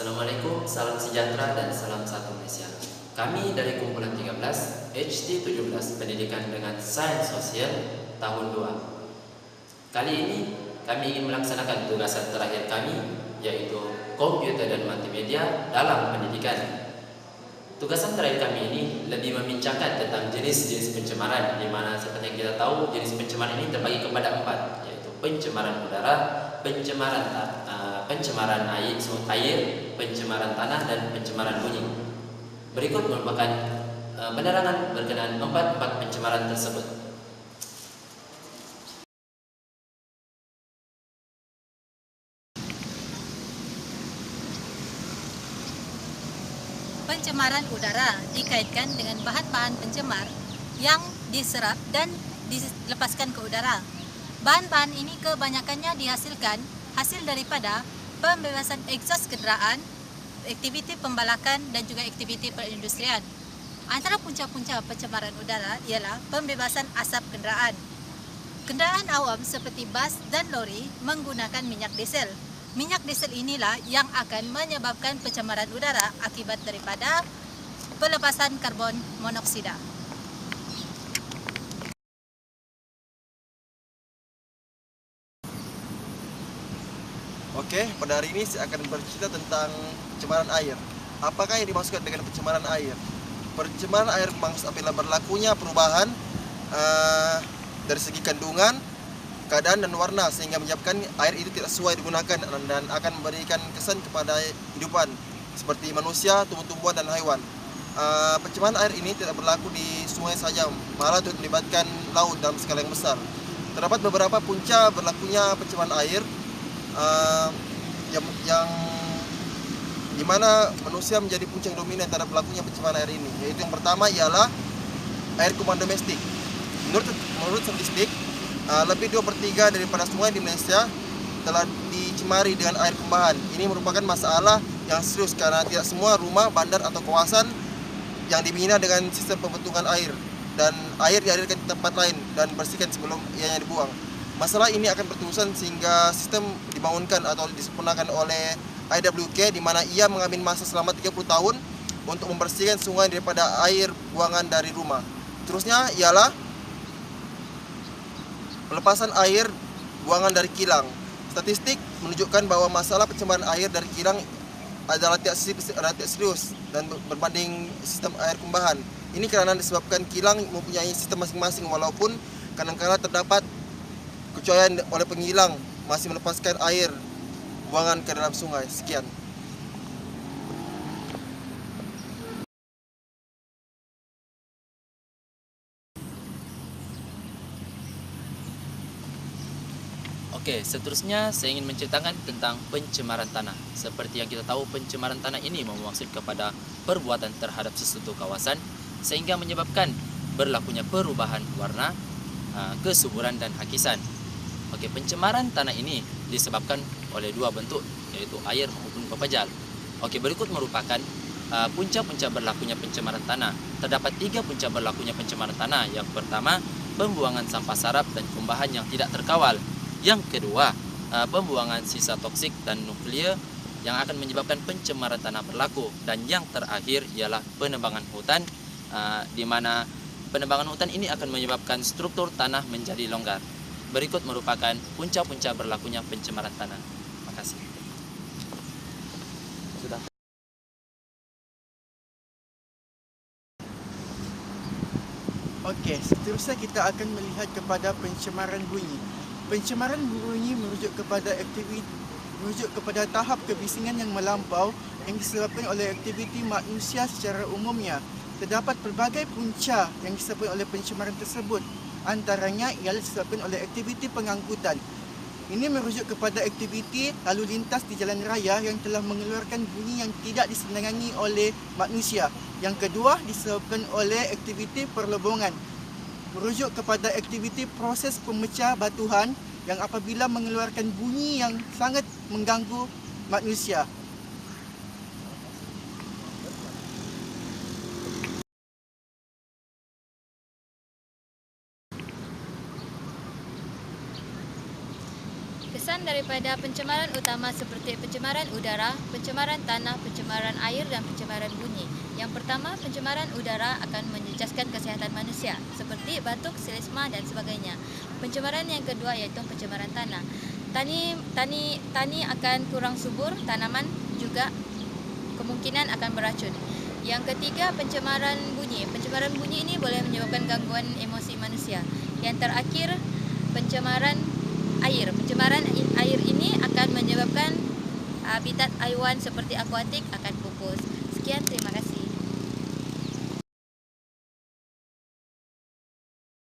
Assalamualaikum, salam sejahtera dan salam satu Malaysia. Kami dari kumpulan 13 HT 17 Pendidikan dengan Sains Sosial tahun 2. Kali ini kami ingin melaksanakan tugasan terakhir kami, yaitu komputer dan multimedia dalam pendidikan. Tugasan terakhir kami ini lebih membincangkan tentang jenis-jenis pencemaran, di mana seperti yang kita tahu jenis pencemaran ini terbagi kepada 4, yaitu pencemaran udara, pencemaran air, pencemaran tanah, dan pencemaran bunyi. Berikut merupakan penerangan berkenaan empat pencemaran tersebut. Pencemaran udara dikaitkan dengan bahan-bahan pencemar yang diserap dan dilepaskan ke udara. Bahan-bahan ini kebanyakannya dihasilkan hasil daripada pembebasan egsos kenderaan, aktiviti pembalakan dan juga aktiviti perindustrian. Antara punca-punca pencemaran udara ialah pembebasan asap kenderaan. Kenderaan awam seperti bas dan lori menggunakan minyak diesel. Minyak diesel inilah yang akan menyebabkan pencemaran udara akibat daripada pelepasan karbon monoksida. Oke, pada hari ini saya akan bercerita tentang pencemaran air. Apakah yang dimaksudkan dengan pencemaran air? Pencemaran air maksud apabila berlakunya perubahan dari segi kandungan, keadaan dan warna sehingga menyebabkan air itu tidak sesuai digunakan dan akan memberikan kesan kepada kehidupan seperti manusia, tumbuh-tumbuhan dan haiwan. Pencemaran air ini tidak berlaku di sungai saja, malah turut melibatkan laut dalam skala yang besar. Terdapat beberapa punca berlakunya pencemaran air yang dimana manusia menjadi punca yang dominan terhadap berlakunya pencemaran air ini. Yaitu yang pertama ialah air kuman domestik. Menurut statistik, lebih 2/3 daripada sungai di Malaysia telah dicemari dengan air kumbahan. Ini merupakan masalah yang serius karena tidak semua rumah, bandar atau kawasan yang dibina dengan sistem pembentukan air dan air dialirkan ke tempat lain dan bersihkan sebelum ianya dibuang. Masalah ini akan berterusan sehingga sistem dibangunkan atau disempurnakan oleh IWK, di mana ia mengambil masa selama 30 tahun untuk membersihkan sungai daripada air buangan dari rumah. Terusnya ialah pelepasan air buangan dari kilang. Statistik menunjukkan bahwa masalah pencemaran air dari kilang adalah tidak serius dan berbanding sistem air kumbahan. Ini karena disebabkan kilang mempunyai sistem masing-masing, walaupun kadang-kadang terdapat kecuaian oleh pengilang masih melepaskan air buangan ke dalam sungai. Sekian. Oke, seterusnya saya ingin menceritakan tentang pencemaran tanah. Seperti yang kita tahu, pencemaran tanah ini memaksud kepada perbuatan terhadap sesuatu kawasan sehingga menyebabkan berlakunya perubahan warna, kesuburan dan hakisan. Oke, pencemaran tanah ini disebabkan oleh dua bentuk, yaitu air maupun pepejal. Oke, berikut merupakan punca-punca berlakunya pencemaran tanah. Terdapat 3 punca berlakunya pencemaran tanah. Yang pertama, pembuangan sampah sarap dan kumbahan yang tidak terkawal. Yang kedua, pembuangan sisa toksik dan nuklir yang akan menyebabkan pencemaran tanah berlaku. Dan yang terakhir ialah penebangan hutan, di mana penebangan hutan ini akan menyebabkan struktur tanah menjadi longgar. Berikut merupakan punca-punca berlakunya pencemaran tanah. Terima kasih. Sudah. Okey, seterusnya kita akan melihat kepada pencemaran bunyi. Pencemaran bunyi merujuk kepada tahap kebisingan yang melampau yang disebabkan oleh aktiviti manusia secara umumnya. Terdapat pelbagai punca yang disebabkan oleh pencemaran tersebut. Antaranya ialah disebabkan oleh aktiviti pengangkutan. Ini merujuk kepada aktiviti lalu lintas di jalan raya yang telah mengeluarkan bunyi yang tidak disenangi oleh manusia. Yang kedua disebabkan oleh aktiviti perlobongan. Merujuk kepada aktiviti proses pemecah batuan yang apabila mengeluarkan bunyi yang sangat mengganggu manusia. Kesan daripada pencemaran utama seperti pencemaran udara, pencemaran tanah, pencemaran air dan pencemaran bunyi. Yang pertama, pencemaran udara akan menjejaskan kesihatan manusia seperti batuk, selesma dan sebagainya. Pencemaran yang kedua iaitu pencemaran tanah. Tani akan kurang subur, tanaman juga kemungkinan akan beracun. Yang ketiga, pencemaran bunyi. Pencemaran bunyi ini boleh menyebabkan gangguan emosi manusia. Yang terakhir, pencemaran air. Pencemaran air ini akan menyebabkan habitat haiwan seperti akuatik akan pupus. Sekian, terima kasih.